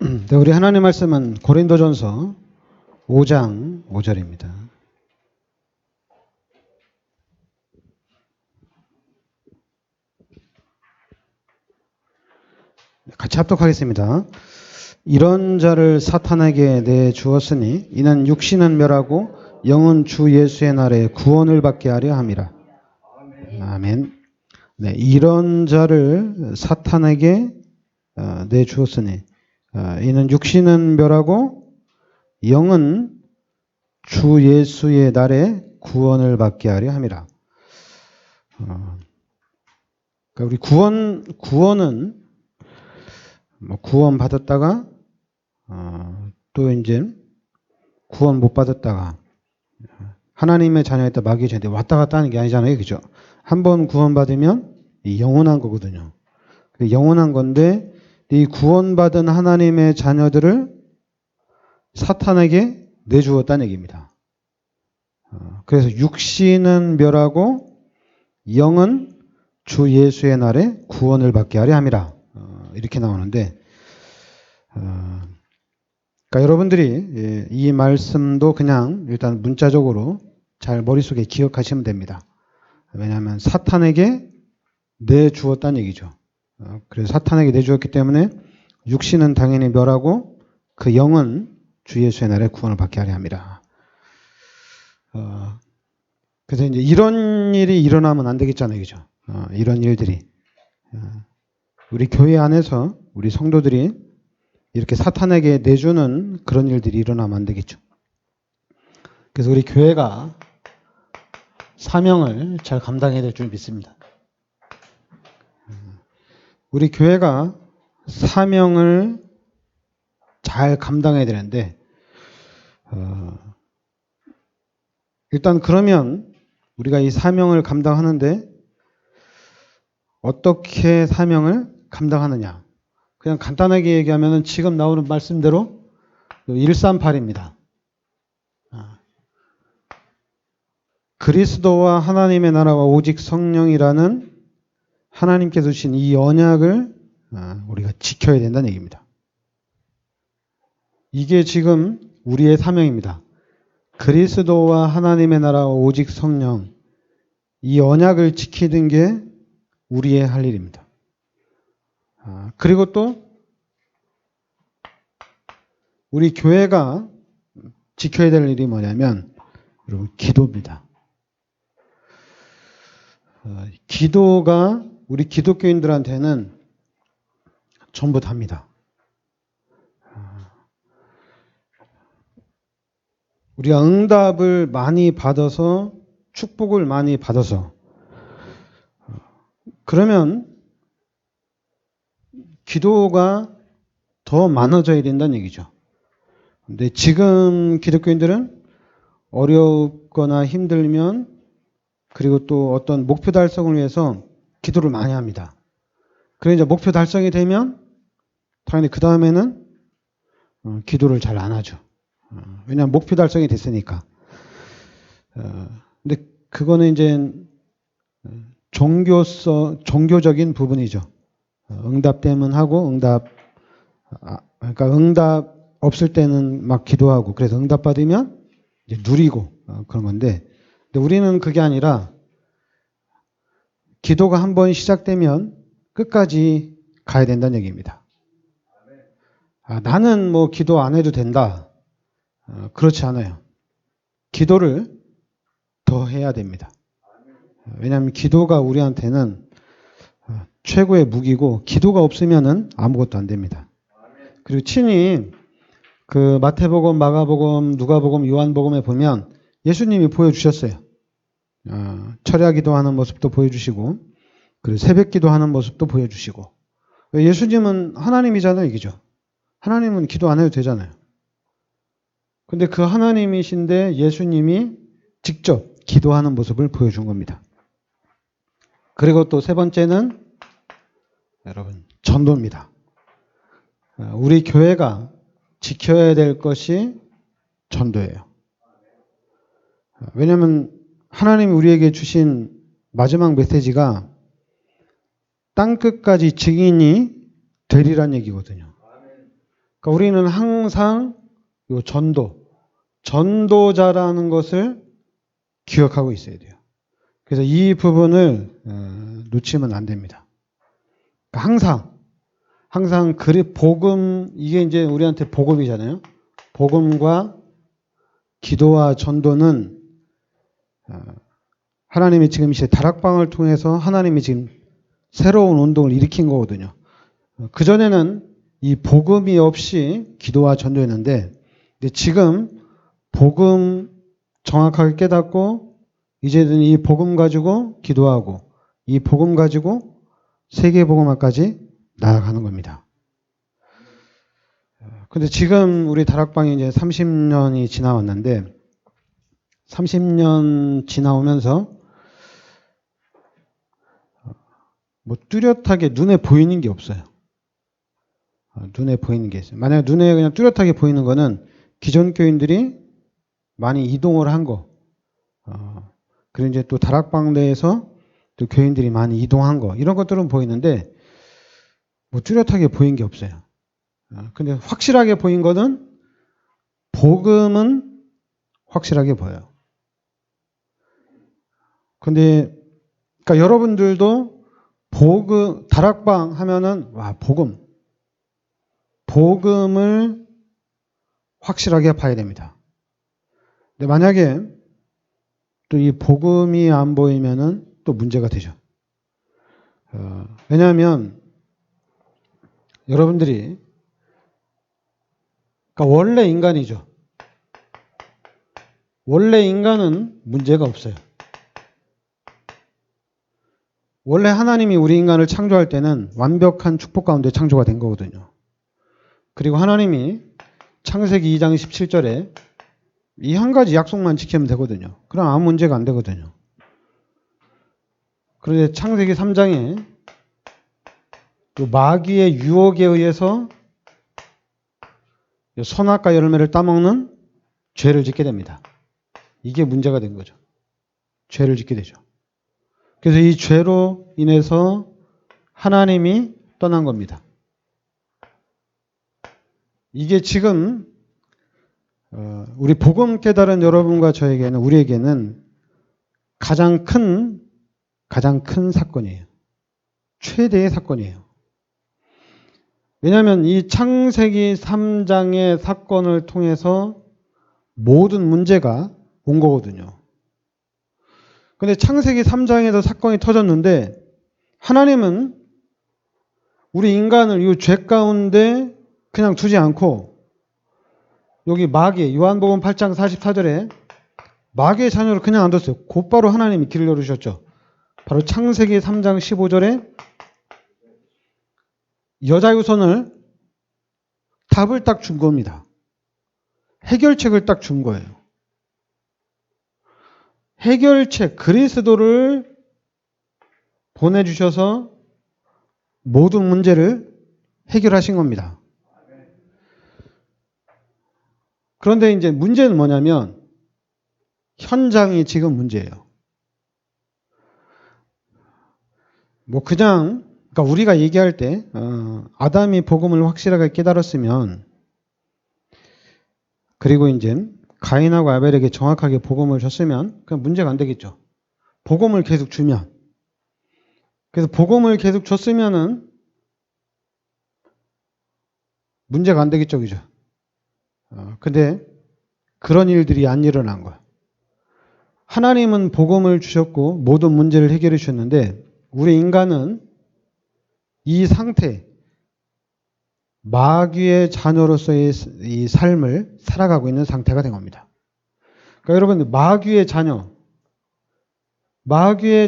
네, 우리 하나님 말씀은 고린도전서 5장 5절입니다. 같이 합독하겠습니다. 이런 자를 사탄에게 내주었으니 이는 육신은 멸하고 영은 주 예수의 날에 구원을 받게 하려 함이라. 아멘. 네, 이런 자를 사탄에게 내주었으니 이는 육신은 멸하고 영은 주 예수의 날에 구원을 받게 하려 함이라. 그러니까 우리 구원은 뭐 구원 받았다가 또 이제 구원 못 받았다가 하나님의 자녀였다 마귀의 자녀 왔다 갔다 하는 게 아니잖아요, 그죠? 한번 구원 받으면 영원한 거거든요. 영원한 건데 이 구원받은 하나님의 자녀들을 사탄에게 내주었다는 얘기입니다. 그래서 육신은 멸하고 영은 주 예수의 날에 구원을 받게 하려 함이라. 이렇게 나오는데, 그러니까 여러분들이 이 말씀도 그냥 일단 문자적으로 잘 머릿속에 기억하시면 됩니다. 왜냐하면 사탄에게 내주었다는 얘기죠. 그래서 사탄에게 내주었기 때문에 육신은 당연히 멸하고 그 영은 주 예수의 날에 구원을 받게 하려 함이라. 그래서 이제 이런 일이 일어나면 안 되겠잖아요, 그죠? 이런 일들이. 우리 교회 안에서 우리 성도들이 이렇게 사탄에게 내주는 그런 일들이 일어나면 안 되겠죠. 그래서 우리 교회가 사명을 잘 감당해야 될 줄 믿습니다. 우리 교회가 사명을 잘 감당해야 되는데 일단 그러면 우리가 이 사명을 감당하는데 어떻게 사명을 감당하느냐. 그냥 간단하게 얘기하면 지금 나오는 말씀대로 138입니다. 그리스도와 하나님의 나라와 오직 성령이라는 하나님께서 주신 이 언약을 우리가 지켜야 된다는 얘기입니다. 이게 지금 우리의 사명입니다. 그리스도와 하나님의 나라와 오직 성령, 이 언약을 지키는 게 우리의 할 일입니다. 그리고 또 우리 교회가 지켜야 될 일이 뭐냐면 여러분 기도입니다. 기도가 우리 기독교인들한테는 전부 답니다. 우리가 응답을 많이 받아서 축복을 많이 받아서 그러면 기도가 더 많아져야 된다는 얘기죠. 근데 지금 기독교인들은 어렵거나 힘들면 그리고 또 어떤 목표 달성을 위해서 기도를 많이 합니다. 그래 이제 목표 달성이 되면 당연히 그 다음에는 기도를 잘 안 하죠. 왜냐하면 목표 달성이 됐으니까. 근데 그거는 이제 종교적인 부분이죠. 응답되면 하고 그러니까 응답 없을 때는 막 기도하고 그래서 응답 받으면 이제 누리고 그런 건데, 근데 우리는 그게 아니라 기도가 한번 시작되면 끝까지 가야 된다는 얘기입니다. 나는 뭐 기도 안 해도 된다. 그렇지 않아요. 기도를 더 해야 됩니다. 왜냐하면 기도가 우리한테는 최고의 무기고 기도가 없으면은 아무것도 안 됩니다. 그리고 친히 그 마태복음, 마가복음, 누가복음, 요한복음에 보면 예수님이 보여주셨어요. 철야 기도하는 모습도 보여주시고 그리고 새벽 기도하는 모습도 보여주시고. 예수님은 하나님이잖아요, 이기죠. 하나님은 기도 안 해도 되잖아요. 근데 그 하나님이신데 예수님이 직접 기도하는 모습을 보여준 겁니다. 그리고 또 세 번째는 여러분 전도입니다. 우리 교회가 지켜야 될 것이 전도예요. 왜냐하면 하나님이 우리에게 주신 마지막 메시지가 땅끝까지 증인이 되리란 얘기거든요. 그러니까 우리는 항상 요 전도자라는 것을 기억하고 있어야 돼요. 그래서 이 부분을 놓치면 안 됩니다. 그러니까 항상 복음, 이게 이제 우리한테 복음이잖아요. 복음과 기도와 전도는 하나님이 지금 이제 다락방을 통해서 하나님이 지금 새로운 운동을 일으킨 거거든요. 그전에는 이 복음이 없이 기도와 전도였는데 지금 복음 정확하게 깨닫고 이제는 이 복음 가지고 기도하고 이 복음 가지고 세계복음화까지 나아가는 겁니다. 근데 지금 우리 다락방이 이제 30년이 지나왔는데 30년 지나오면서 뭐 뚜렷하게 눈에 보이는 게 없어요. 눈에 보이는 게 있어요. 만약에 눈에 그냥 뚜렷하게 보이는 거는 기존 교인들이 많이 이동을 한 거. 그리고 이제 또 다락방 내에서 또 교인들이 많이 이동한 거. 이런 것들은 보이는데 뭐 뚜렷하게 보인 게 없어요. 근데 확실하게 보인 거는 복음은 확실하게 보여요. 근데 그러니까 여러분들도 다락방 하면은 와 복음을 확실하게 봐야 됩니다. 근데 만약에 또 이 복음이 안 보이면은 또 문제가 되죠. 왜냐하면 여러분들이 그러니까 원래 인간이죠. 원래 인간은 문제가 없어요. 원래 하나님이 우리 인간을 창조할 때는 완벽한 축복 가운데 창조가 된 거거든요. 그리고 하나님이 창세기 2장 17절에 이 한 가지 약속만 지키면 되거든요. 그럼 아무 문제가 안 되거든요. 그런데 창세기 3장에 또 마귀의 유혹에 의해서 선악과 열매를 따먹는 죄를 짓게 됩니다. 이게 문제가 된 거죠. 죄를 짓게 되죠. 그래서 이 죄로 인해서 하나님이 떠난 겁니다. 이게 지금 우리 복음 깨달은 여러분과 저에게는 우리에게는 가장 큰 사건이에요. 최대의 사건이에요. 왜냐하면 이 창세기 3장의 사건을 통해서 모든 문제가 온 거거든요. 근데 창세기 3장에서 사건이 터졌는데 하나님은 우리 인간을 이 죄 가운데 그냥 두지 않고 여기 마귀 요한복음 8장 44절에 마귀의 자녀를 그냥 안 뒀어요. 곧바로 하나님이 길을 열으셨죠. 바로 창세기 3장 15절에 여자 유선을 답을 딱 준 겁니다. 해결책을 딱 준 거예요. 해결책, 그리스도를 보내주셔서 모든 문제를 해결하신 겁니다. 그런데 이제 문제는 뭐냐면 현장이 지금 문제예요. 뭐 그러니까 우리가 얘기할 때 아담이 복음을 확실하게 깨달았으면 그리고 이제 가인하고 아벨에게 정확하게 복음을 줬으면 그냥 문제가 안 되겠죠. 복음을 계속 주면. 그래서 복음을 계속 줬으면은 문제가 안 되겠죠. 그죠? 근데 그런 일들이 안 일어난 거야. 하나님은 복음을 주셨고 모든 문제를 해결해 주셨는데 우리 인간은 이 상태, 마귀의 자녀로서의 이 삶을 살아가고 있는 상태가 된 겁니다. 그러니까 여러분, 마귀의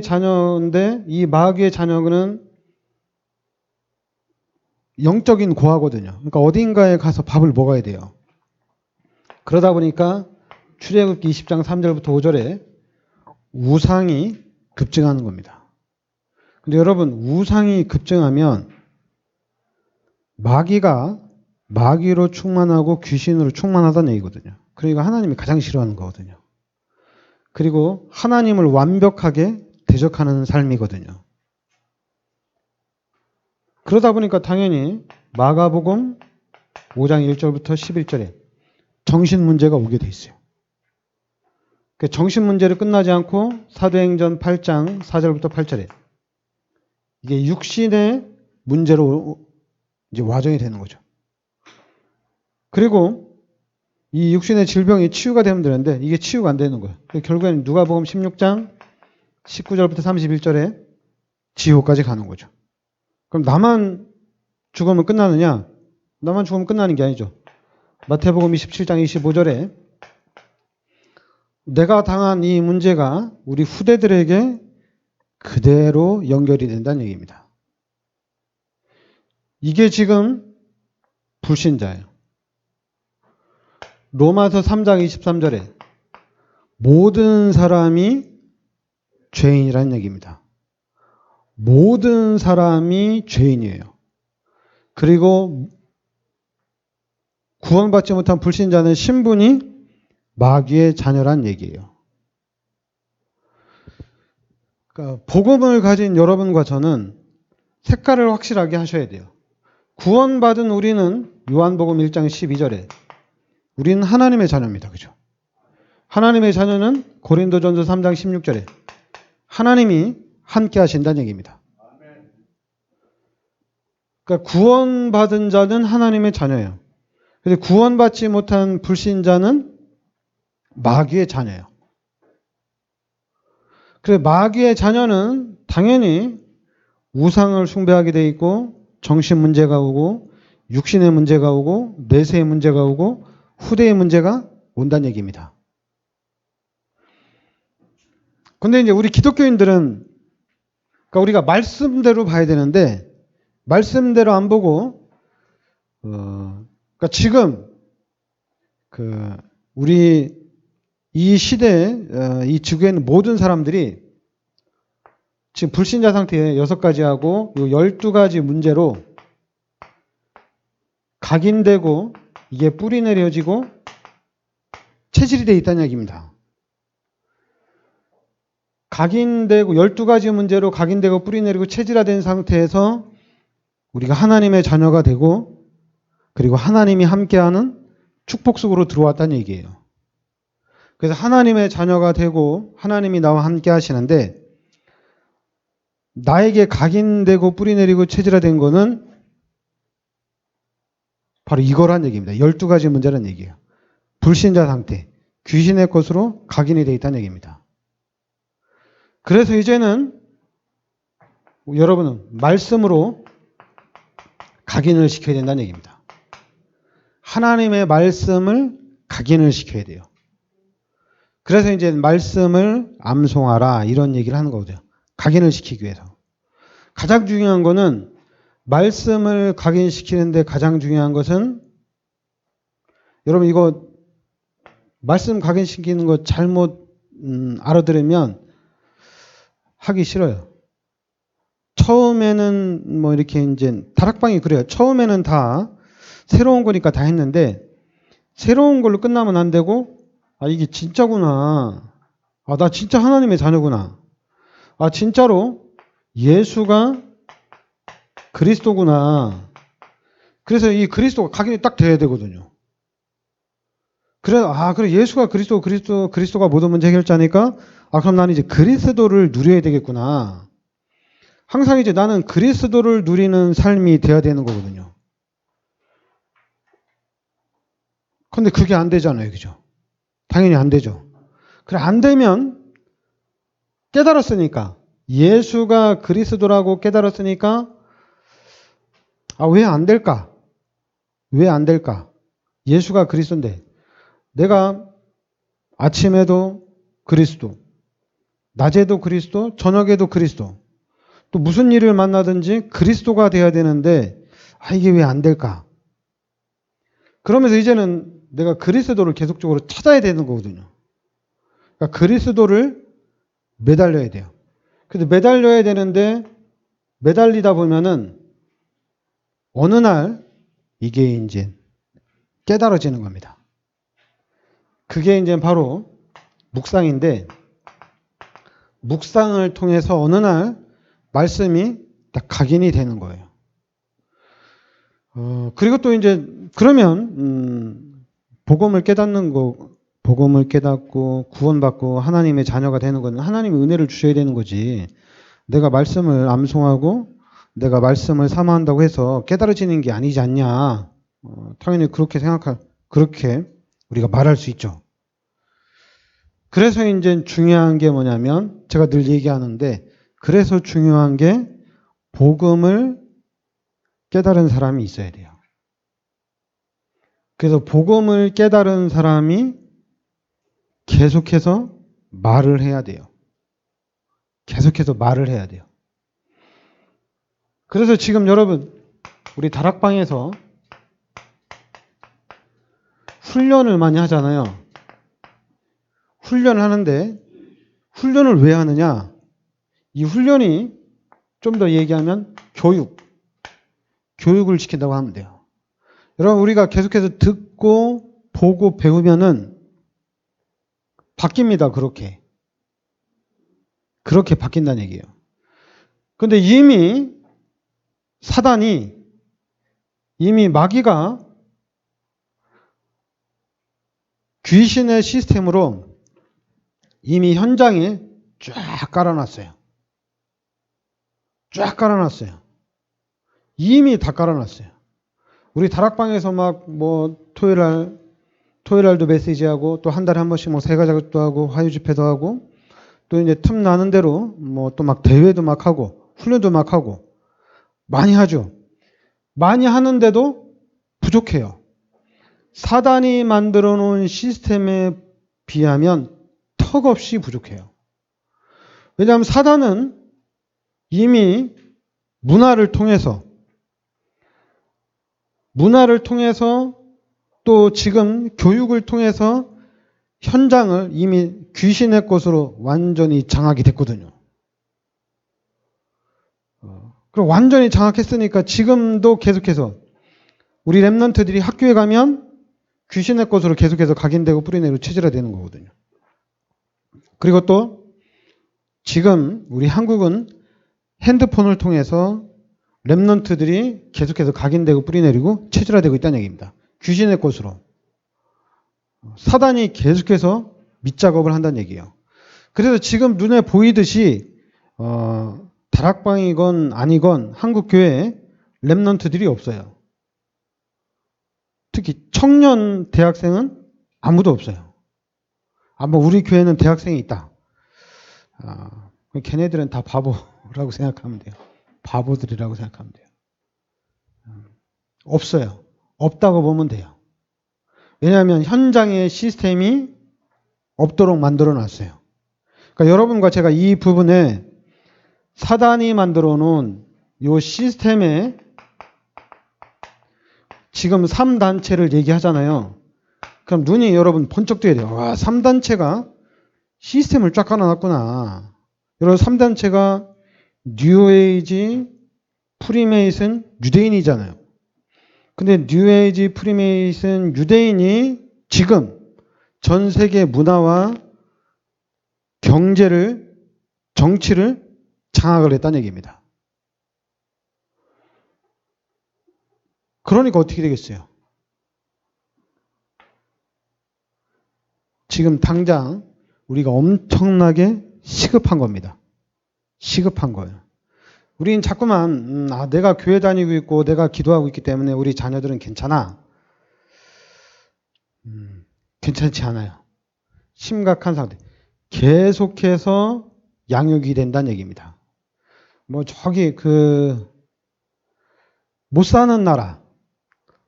자녀인데 이 마귀의 자녀는 영적인 고아거든요. 그러니까 어딘가에 가서 밥을 먹어야 돼요. 그러다 보니까 출애굽기 20장 3절부터 5절에 우상이 급증하는 겁니다. 근데 여러분, 우상이 급증하면 마귀로 충만하고 귀신으로 충만하다는 얘기거든요. 그러니까 하나님이 가장 싫어하는 거거든요. 그리고 하나님을 완벽하게 대적하는 삶이거든요. 그러다 보니까 당연히 마가복음 5장 1절부터 11절에 정신 문제가 오게 돼 있어요. 그 정신 문제로 끝나지 않고 사도행전 8장 4절부터 8절에 이게 육신의 문제로 이제 와정이 되는 거죠. 그리고 이 육신의 질병이 치유가 되면 되는데 이게 치유가 안 되는 거예요. 결국에는 누가복음 16장 19절부터 31절에 지옥까지 가는 거죠. 그럼 나만 죽으면 끝나느냐? 나만 죽으면 끝나는 게 아니죠. 마태복음 27장 25절에 내가 당한 이 문제가 우리 후대들에게 그대로 연결이 된다는 얘기입니다. 이게 지금 불신자예요. 로마서 3장 23절에 모든 사람이 죄인이라는 얘기입니다. 모든 사람이 죄인이에요. 그리고 구원받지 못한 불신자는 신분이 마귀의 자녀란 얘기예요. 그러니까 복음을 가진 여러분과 저는 색깔을 확실하게 하셔야 돼요. 구원받은 우리는 요한복음 1장 12절에 우리는 하나님의 자녀입니다. 그죠? 하나님의 자녀는 고린도전서 3장 16절에 하나님이 함께 하신다는 얘기입니다. 그러니까 구원받은 자는 하나님의 자녀예요. 근데 구원받지 못한 불신자는 마귀의 자녀예요. 그래서 마귀의 자녀는 당연히 우상을 숭배하게 돼 있고 정신 문제가 오고 육신의 문제가 오고 내세의 문제가 오고 후대의 문제가 온다는 얘기입니다. 근데 이제 우리 기독교인들은 그러니까 우리가 말씀대로 봐야 되는데 말씀대로 안 보고 그러니까 지금 우리 이 시대에 이 지구에 있는 모든 사람들이 지금 불신자 상태에 6가지하고 12가지 문제로 각인되고 이게 뿌리 내려지고 체질이 되어 있다는 얘기입니다. 각인되고 12가지 문제로 각인되고 뿌리 내리고 체질화된 상태에서 우리가 하나님의 자녀가 되고 그리고 하나님이 함께하는 축복 속으로 들어왔다는 얘기예요. 그래서 하나님의 자녀가 되고 하나님이 나와 함께 하시는데 나에게 각인되고 뿌리 내리고 체질화된 거는 바로 이거란 얘기입니다. 12가지 문제란 얘기예요. 불신자 상태, 귀신의 것으로 각인이 되어 있다는 얘기입니다. 그래서 이제는 여러분은 말씀으로 각인을 시켜야 된다는 얘기입니다. 하나님의 말씀을 각인을 시켜야 돼요. 그래서 이제 말씀을 암송하라 이런 얘기를 하는 거죠. 각인을 시키기 위해서. 가장 중요한 거는 말씀을 각인시키는데 가장 중요한 것은 여러분 이거 말씀 각인시키는 거 잘못 알아들으면 하기 싫어요. 처음에는 뭐 이렇게 이제 다락방이 그래요. 처음에는 다 새로운 거니까 다 했는데 새로운 걸로 끝나면 안 되고 아 이게 진짜구나. 아 나 진짜 하나님의 자녀구나. 아 진짜로 예수가 그리스도구나. 그래서 이 그리스도가 각인이 딱 돼야 되거든요. 그래 예수가 그리스도가 모든 문제 해결자니까 아 그럼 나는 이제 그리스도를 누려야 되겠구나. 항상 이제 나는 그리스도를 누리는 삶이 돼야 되는 거거든요. 근데 그게 안 되잖아요. 그죠? 당연히 안 되죠. 그래 안 되면 깨달았으니까 예수가 그리스도라고 깨달았으니까 아 왜 안 될까? 왜 안 될까? 예수가 그리스도인데 내가 아침에도 그리스도, 낮에도 그리스도, 저녁에도 그리스도. 또 무슨 일을 만나든지 그리스도가 돼야 되는데 아 이게 왜 안 될까? 그러면서 이제는 내가 그리스도를 계속적으로 찾아야 되는 거거든요. 그러니까 그리스도를 매달려야 돼요. 그래서 매달려야 되는데 매달리다 보면은 어느 날 이게 이제 깨달아지는 겁니다. 그게 이제 바로 묵상인데 묵상을 통해서 어느 날 말씀이 딱 각인이 되는 거예요. 그리고 또 이제 그러면 복음을 깨닫고 구원받고 하나님의 자녀가 되는 건 하나님의 은혜를 주셔야 되는 거지. 내가 말씀을 암송하고 내가 말씀을 사모한다고 해서 깨달아지는 게 아니지 않냐. 당연히 그렇게 우리가 말할 수 있죠. 그래서 이제 중요한 게 뭐냐면 제가 늘 얘기하는데 그래서 중요한 게 복음을 깨달은 사람이 있어야 돼요. 그래서 복음을 깨달은 사람이 계속해서 말을 해야 돼요. 계속해서 말을 해야 돼요. 그래서 지금 여러분 우리 다락방에서 훈련을 많이 하잖아요. 훈련을 하는데 훈련을 왜 하느냐? 이 훈련이 좀 더 얘기하면 교육을 시킨다고 하면 돼요. 여러분 우리가 계속해서 듣고 보고 배우면은 바뀝니다. 그렇게 바뀐다는 얘기예요. 근데 이미 사단이 이미 마귀가 귀신의 시스템으로 이미 현장에 쫙 깔아놨어요. 쫙 깔아놨어요. 이미 다 깔아놨어요. 우리 다락방에서 막 뭐 토요일날도 메시지하고 또 한 달에 한 번씩 뭐 세가작도 하고 화요 집회도 하고 또 이제 틈 나는 대로 뭐 또 막 대회도 막 하고 훈련도 막 하고 많이 하죠. 많이 하는데도 부족해요. 사단이 만들어 놓은 시스템에 비하면 턱없이 부족해요. 왜냐하면 사단은 이미 문화를 통해서 또 지금 교육을 통해서 현장을 이미 귀신의 것으로 완전히 장악이 됐거든요. 그럼 완전히 장악했으니까 지금도 계속해서 우리 랩런트들이 학교에 가면 귀신의 것으로 계속해서 각인되고 뿌리내리고 체질화되는 거거든요. 그리고 또 지금 우리 한국은 핸드폰을 통해서 랩런트들이 계속해서 각인되고 뿌리내리고 체질화되고 있다는 얘기입니다. 귀신의 것으로. 사단이 계속해서 밑작업을 한다는 얘기예요. 그래서 지금 눈에 보이듯이 다락방이건 아니건 한국 교회에 랩런트들이 없어요. 특히 청년 대학생은 아무도 없어요. 아마 우리 교회는 대학생이 있다. 걔네들은 다 바보라고 생각하면 돼요. 바보들이라고 생각하면 돼요. 없어요. 없다고 보면 돼요. 왜냐하면 현장의 시스템이 없도록 만들어 놨어요. 그러니까 여러분과 제가 이 부분에 사단이 만들어 놓은 이 시스템에 지금 3단체를 얘기하잖아요. 그럼 눈이 여러분 번쩍 뜨야 돼요. 와, 3단체가 시스템을 쫙 깔아놨구나. 여러분 3단체가 뉴에이지, 프리메이슨, 유대인이잖아요. 근데 뉴에이지, 프리메이슨, 유대인이 지금 전 세계 문화와 경제를, 정치를 장악을 했다는 얘기입니다. 그러니까 어떻게 되겠어요? 지금 당장 우리가 엄청나게 시급한 겁니다. 시급한 거예요. 우린 자꾸만 내가 교회 다니고 있고 내가 기도하고 있기 때문에 우리 자녀들은 괜찮아. 괜찮지 않아요. 심각한 상태. 계속해서 양육이 된다는 얘기입니다. 뭐 저기 못 사는 나라,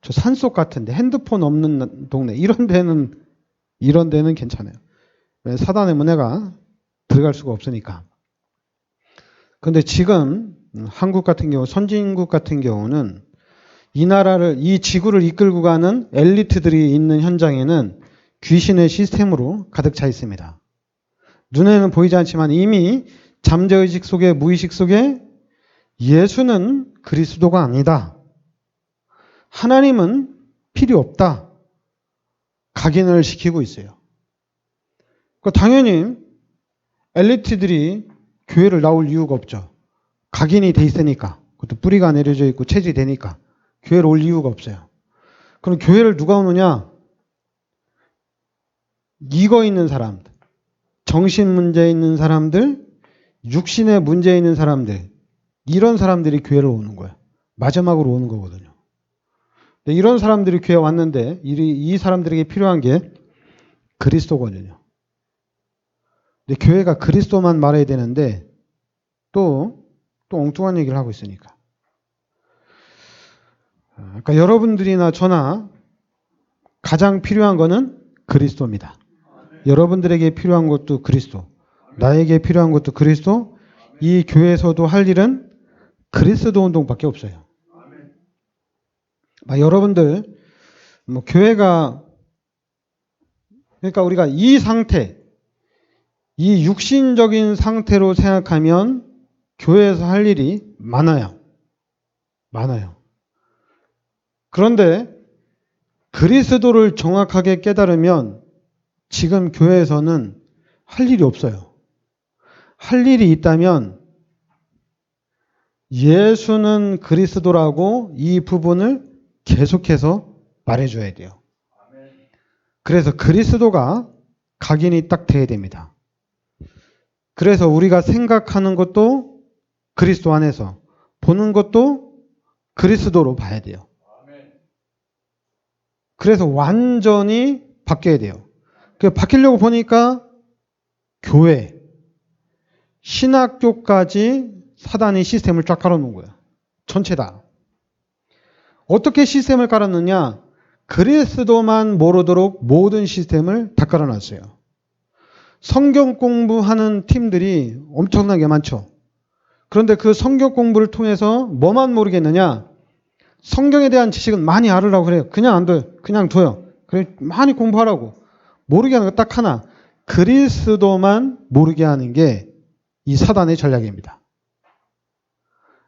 저 산속 같은데 핸드폰 없는 동네 이런 데는 괜찮아요. 사단의 문화가 들어갈 수가 없으니까. 근데 지금 한국 같은 경우, 선진국 같은 경우는 이 지구를 이끌고 가는 엘리트들이 있는 현장에는 귀신의 시스템으로 가득 차 있습니다. 눈에는 보이지 않지만 이미 잠재의식 속에, 무의식 속에 예수는 그리스도가 아니다. 하나님은 필요 없다. 각인을 시키고 있어요. 당연히 엘리트들이 교회를 나올 이유가 없죠. 각인이 돼 있으니까. 그것도 뿌리가 내려져 있고 체질이 되니까. 교회를 올 이유가 없어요. 그럼 교회를 누가 오느냐? 이거 있는 사람들, 정신 문제 있는 사람들, 육신에 문제 있는 사람들, 이런 사람들이 교회를 오는 거예요. 마지막으로 오는 거거든요. 이런 사람들이 교회에 왔는데 이 사람들에게 필요한 게 그리스도거든요. 근데 교회가 그리스도만 말해야 되는데 또 엉뚱한 얘기를 하고 있으니까. 그러니까 여러분들이나 저나 가장 필요한 거는 그리스도입니다. 여러분들에게 필요한 것도 그리스도, 나에게 필요한 것도 그리스도, 이 교회에서도 할 일은 그리스도 운동밖에 없어요. 여러분들 교회가 그러니까 우리가 이 상태, 이 육신적인 상태로 생각하면 교회에서 할 일이 많아요. 그런데 그리스도를 정확하게 깨달으면 지금 교회에서는 할 일이 없어요. 할 일이 있다면 예수는 그리스도라고 이 부분을 계속해서 말해줘야 돼요. 그래서 그리스도가 각인이 딱 돼야 됩니다. 그래서 우리가 생각하는 것도 그리스도 안에서, 보는 것도 그리스도로 봐야 돼요. 그래서 완전히 바뀌어야 돼요. 바뀌려고 보니까 교회, 신학교까지 사단이 시스템을 쫙 깔아놓은 거예요. 전체 다. 어떻게 시스템을 깔았느냐? 그리스도만 모르도록 모든 시스템을 다 깔아놨어요. 성경 공부하는 팀들이 엄청나게 많죠. 그런데 그 성경 공부를 통해서 뭐만 모르겠느냐? 성경에 대한 지식은 많이 알으라고 그래요. 그냥 안 둬요. 그냥 둬요. 그래 많이 공부하라고. 모르게 하는 거 딱 하나. 그리스도만 모르게 하는 게 이 사단의 전략입니다.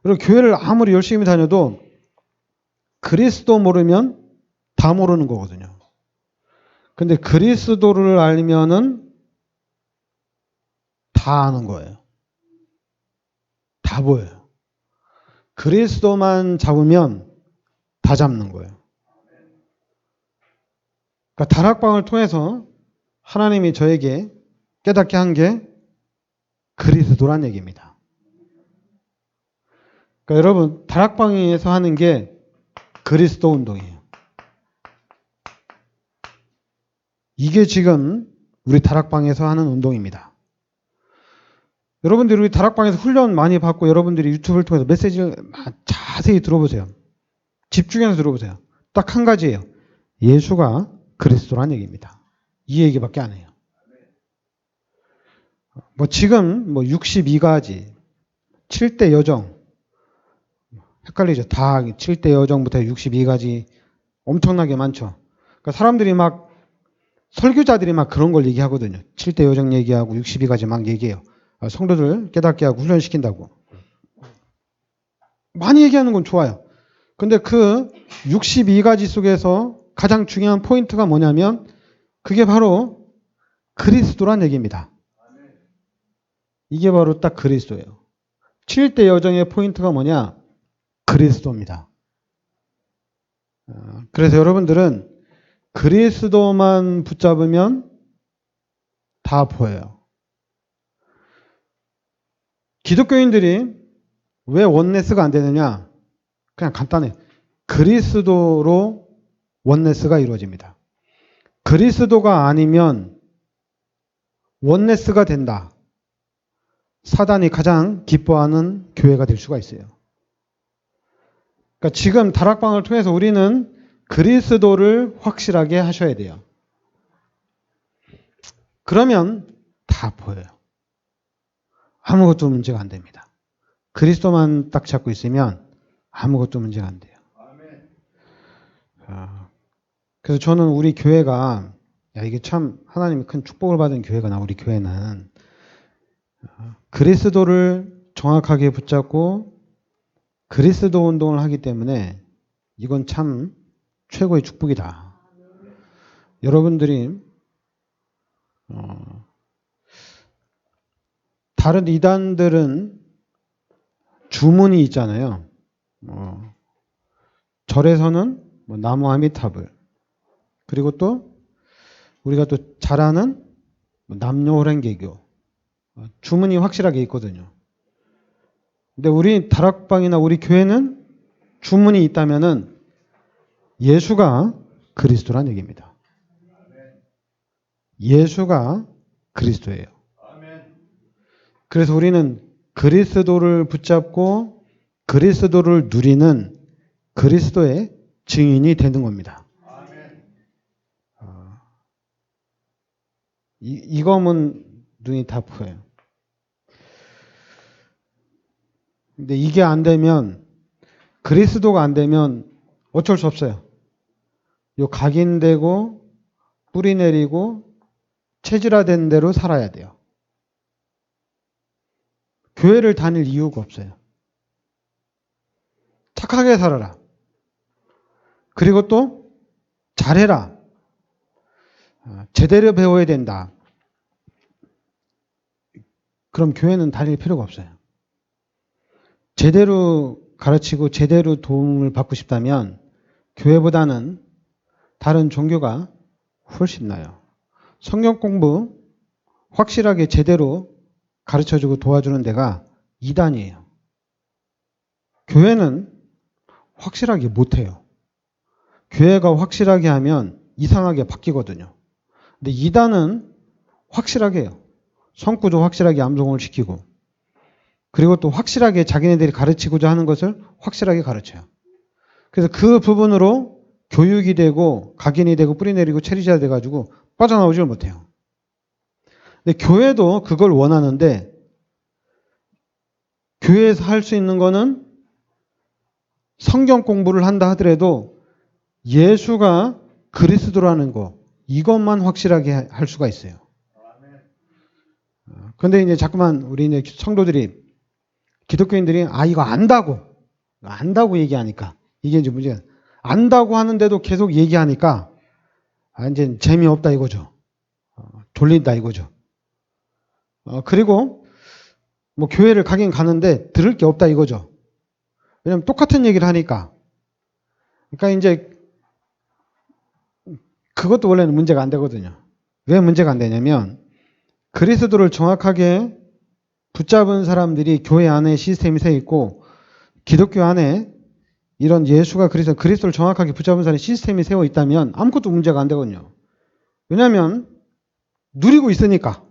그리고 교회를 아무리 열심히 다녀도 그리스도 모르면 다 모르는 거거든요. 근데 그리스도를 알면은 다 아는 거예요. 다 보여요. 그리스도만 잡으면 다 잡는 거예요. 그러니까 다락방을 통해서 하나님이 저에게 깨닫게 한 게 그리스도란 얘기입니다. 그러니까 여러분 다락방에서 하는 게 그리스도 운동이에요. 이게 지금 우리 다락방에서 하는 운동입니다. 여러분들이 우리 다락방에서 훈련 많이 받고 여러분들이 유튜브를 통해서 메시지를 자세히 들어보세요. 집중해서 들어보세요. 딱 한 가지예요. 예수가 그리스도란 얘기입니다. 이 얘기밖에 안 해요. 지금 62가지 7대 여정 헷갈리죠. 다 7대 여정부터 62가지 엄청나게 많죠. 그러니까 사람들이 설교자들이 그런 걸 얘기하거든요. 7대 여정 얘기하고 62가지 막 얘기해요. 성도들 깨닫게 하고 훈련시킨다고. 많이 얘기하는 건 좋아요. 근데 그 62가지 속에서 가장 중요한 포인트가 뭐냐면 그게 바로 그리스도란 얘기입니다. 이게 바로 딱 그리스도예요. 7대 여정의 포인트가 뭐냐? 그리스도입니다. 그래서 여러분들은 그리스도만 붙잡으면 다 보여요. 기독교인들이 왜 원네스가 안 되느냐? 그냥 간단해. 그리스도로 원네스가 이루어집니다. 그리스도가 아니면 원네스가 된다. 사단이 가장 기뻐하는 교회가 될 수가 있어요. 그러니까 지금 다락방을 통해서 우리는 그리스도를 확실하게 하셔야 돼요. 그러면 다 보여요. 아무것도 문제가 안 됩니다. 그리스도만 딱 잡고 있으면 아무것도 문제가 안 돼요. 그래서 저는 우리 교회가 이게 참 하나님이 큰 축복을 받은 교회가 우리 교회는 그리스도를 정확하게 붙잡고 그리스도 운동을 하기 때문에 이건 참 최고의 축복이다. 여러분들이 다른 이단들은 주문이 있잖아요. 절에서는 뭐 나무 아미타불, 그리고 또 우리가 또 잘 아는 남녀호랭개교, 주문이 확실하게 있거든요. 근데 우리 다락방이나 우리 교회는 주문이 있다면은 예수가 그리스도란 얘기입니다. 예수가 그리스도예요. 그래서 우리는 그리스도를 붙잡고 그리스도를 누리는 그리스도의 증인이 되는 겁니다. 이거면 눈이 다 보여요. 근데 이게 안 되면, 그리스도가 안 되면 어쩔 수 없어요. 요 각인되고 뿌리 내리고 체질화된 대로 살아야 돼요. 교회를 다닐 이유가 없어요. 착하게 살아라. 그리고 또 잘해라. 제대로 배워야 된다. 그럼 교회는 다닐 필요가 없어요. 제대로 가르치고 제대로 도움을 받고 싶다면 교회보다는 다른 종교가 훨씬 나아요. 성경 공부 확실하게 제대로 가르쳐주고 도와주는 데가 이단이에요. 교회는 확실하게 못해요. 교회가 확실하게 하면 이상하게 바뀌거든요. 근데 이단은 확실하게 해요. 성구도 확실하게 암송을 시키고, 그리고 또 확실하게 자기네들이 가르치고자 하는 것을 확실하게 가르쳐요. 그래서 그 부분으로 교육이 되고 각인이 되고 뿌리 내리고 체리자 돼가지고 빠져나오지를 못해요. 근데 교회도 그걸 원하는데, 교회에서 할 수 있는 거는 성경 공부를 한다 하더라도 예수가 그리스도라는 거, 이것만 확실하게 할 수가 있어요. 그런데 이제 자꾸만 우리 이제 성도들이, 기독교인들이 이거 안다고 얘기하니까, 이게 이제 문제가, 안다고 하는데도 계속 얘기하니까 이제 재미없다 이거죠. 졸린다 이거죠. 그리고 뭐 교회를 가긴 가는데 들을 게 없다 이거죠. 왜냐면 똑같은 얘기를 하니까. 그러니까 이제 그것도 원래는 문제가 안 되거든요. 왜 문제가 안 되냐면, 그리스도를 정확하게 붙잡은 사람들이 교회 안에 시스템이 세 있고, 기독교 안에 이런 예수가 그리스도를 정확하게 붙잡은 사람의 시스템이 세워 있다면 아무것도 문제가 안 되거든요. 왜냐하면 누리고 있으니까.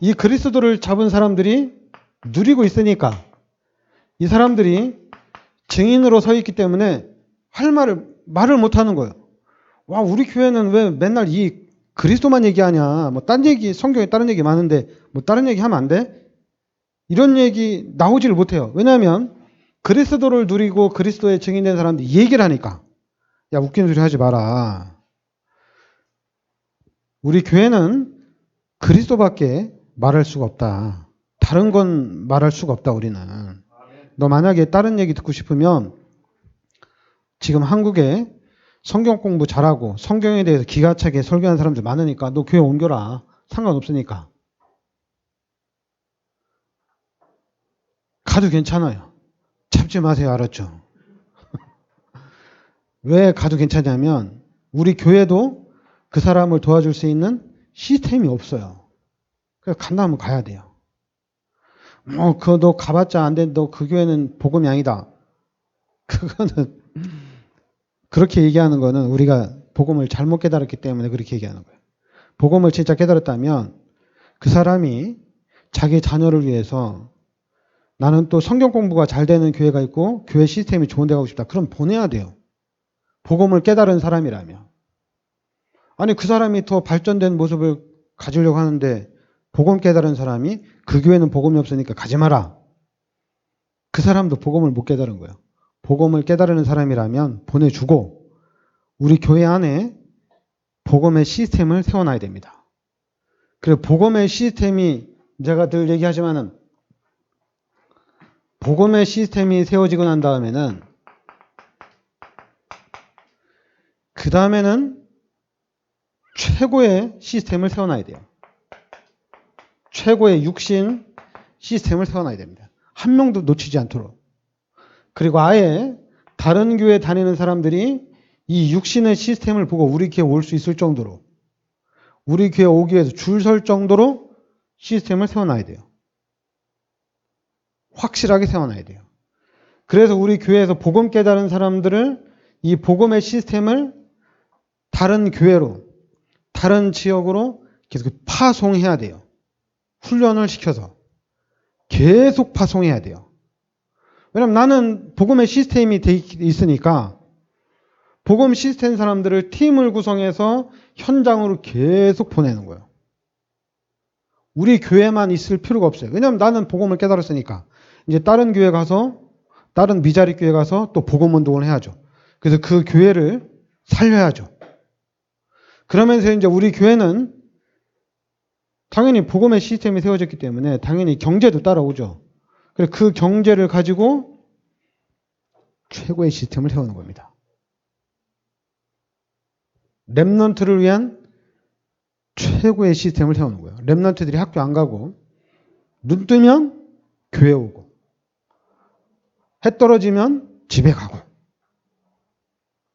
이 그리스도를 잡은 사람들이 누리고 있으니까 이 사람들이 증인으로 서 있기 때문에 할 말을 못 하는 거예요. 와, 우리 교회는 왜 맨날 이 그리스도만 얘기하냐? 뭐 딴 얘기, 성경에 다른 얘기 많은데 뭐 다른 얘기 하면 안 돼? 이런 얘기 나오지를 못해요. 왜냐하면 그리스도를 누리고 그리스도의 증인된 사람들이 얘기를 하니까. 야, 웃기는 소리 하지 마라. 우리 교회는 그리스도밖에 말할 수가 없다. 다른 건 말할 수가 없다, 우리는. 너 만약에 다른 얘기 듣고 싶으면 지금 한국에 성경 공부 잘하고 성경에 대해서 기가 차게 설교하는 사람들 많으니까 너 교회 옮겨라. 상관없으니까. 가도 괜찮아요. 참지 마세요. 알았죠? 왜 가도 괜찮냐면 우리 교회도 그 사람을 도와줄 수 있는 시스템이 없어요. 그래서 간다면 가야 돼요. 그거 너 가봤자 안 돼. 너 그 교회는 복음이 아니다. 그거는 그렇게 얘기하는 거는 우리가 복음을 잘못 깨달았기 때문에 그렇게 얘기하는 거예요. 복음을 진짜 깨달았다면 그 사람이 자기 자녀를 위해서, 나는 또 성경 공부가 잘 되는 교회가 있고 교회 시스템이 좋은 데 가고 싶다. 그럼 보내야 돼요. 복음을 깨달은 사람이라면. 아니, 그 사람이 더 발전된 모습을 가지려고 하는데 복음 깨달은 사람이 그 교회는 복음이 없으니까 가지 마라. 그 사람도 복음을 못 깨달은 거예요. 복음을 깨달은 사람이라면 보내주고 우리 교회 안에 복음의 시스템을 세워놔야 됩니다. 그리고 복음의 시스템이, 제가 늘 얘기하지만은 복음의 시스템이 세워지고 난 다음에는 그 다음에는 최고의 시스템을 세워놔야 돼요. 최고의 육신 시스템을 세워놔야 됩니다. 한 명도 놓치지 않도록. 그리고 아예 다른 교회 다니는 사람들이 이 육신의 시스템을 보고 우리 교회 올 수 있을 정도로, 우리 교회 오기 위해서 줄 설 정도로 시스템을 세워놔야 돼요. 확실하게 세워놔야 돼요. 그래서 우리 교회에서 복음 깨달은 사람들을 이 복음의 시스템을 다른 교회로, 다른 지역으로 계속 파송해야 돼요. 훈련을 시켜서 계속 파송해야 돼요. 왜냐면 나는 복음의 시스템이 돼 있으니까 복음 시스템 사람들을 팀을 구성해서 현장으로 계속 보내는 거예요. 우리 교회만 있을 필요가 없어요. 왜냐면 나는 복음을 깨달았으니까 이제 다른 교회 가서, 다른 미자리 교회 가서 또 복음 운동을 해야죠. 그래서 그 교회를 살려야죠. 그러면서 이제 우리 교회는 당연히 복음의 시스템이 세워졌기 때문에 당연히 경제도 따라오죠. 그래서 그 경제를 가지고 최고의 시스템을 세우는 겁니다. 렘넌트를 위한 최고의 시스템을 세우는 거예요. 렘넌트들이 학교 안 가고 눈 뜨면 교회 오고 해 떨어지면 집에 가고.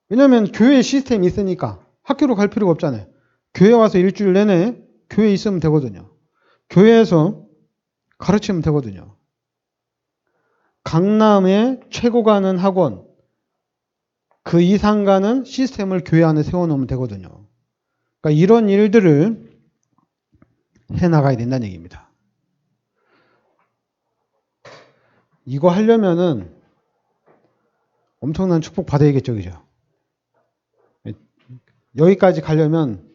왜냐하면 교회 시스템이 있으니까 학교로 갈 필요가 없잖아요. 교회 와서 일주일 내내 교회에 있으면 되거든요. 교회에서 가르치면 되거든요. 강남에 최고 가는 학원, 그 이상 가는 시스템을 교회 안에 세워놓으면 되거든요. 그러니까 이런 일들을 해나가야 된다는 얘기입니다. 이거 하려면은 엄청난 축복 받아야겠죠, 그죠? 여기까지 가려면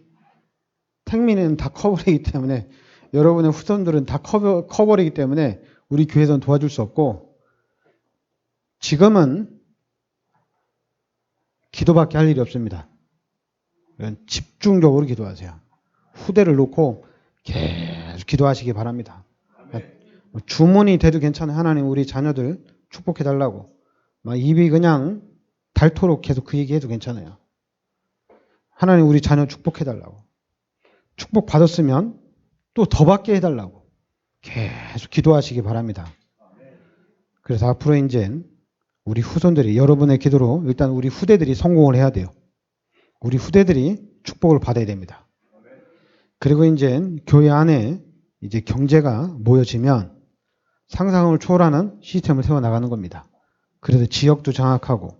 택민은 다 커버리기 때문에, 여러분의 후손들은 다 커버리기 때문에 우리 교회에서는 도와줄 수 없고, 지금은 기도밖에 할 일이 없습니다. 집중적으로 기도하세요. 후대를 놓고 계속 기도하시기 바랍니다. 주문이 돼도 괜찮아요. 하나님 우리 자녀들 축복해달라고. 막 입이 그냥 닳도록 계속 그 얘기해도 괜찮아요. 하나님 우리 자녀 축복해달라고. 축복 받았으면 또 더 받게 해달라고. 계속 기도하시기 바랍니다. 그래서 앞으로 이제 우리 후손들이, 여러분의 기도로 일단 우리 후대들이 성공을 해야 돼요. 우리 후대들이 축복을 받아야 됩니다. 그리고 이제 교회 안에 이제 경제가 모여지면 상상을 초월하는 시스템을 세워나가는 겁니다. 그래서 지역도 장악하고,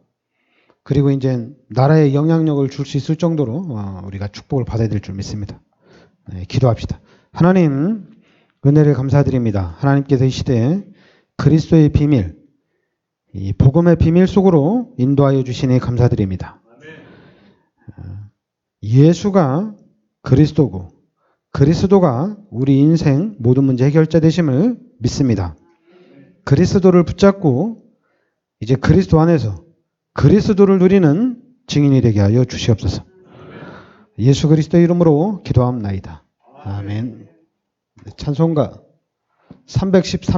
그리고 이제 나라에 영향력을 줄 수 있을 정도로 우리가 축복을 받아야 될 줄 믿습니다. 네, 기도합시다. 하나님, 은혜를 감사드립니다. 하나님께서 이 시대에 그리스도의 비밀, 이 복음의 비밀 속으로 인도하여 주시니 감사드립니다. 예수가 그리스도고 그리스도가 우리 인생 모든 문제 해결자 되심을 믿습니다. 그리스도를 붙잡고 이제 그리스도 안에서 그리스도를 누리는 증인이 되게 하여 주시옵소서. 예수 그리스도의 이름으로 기도합나이다. 아멘. 찬송가 313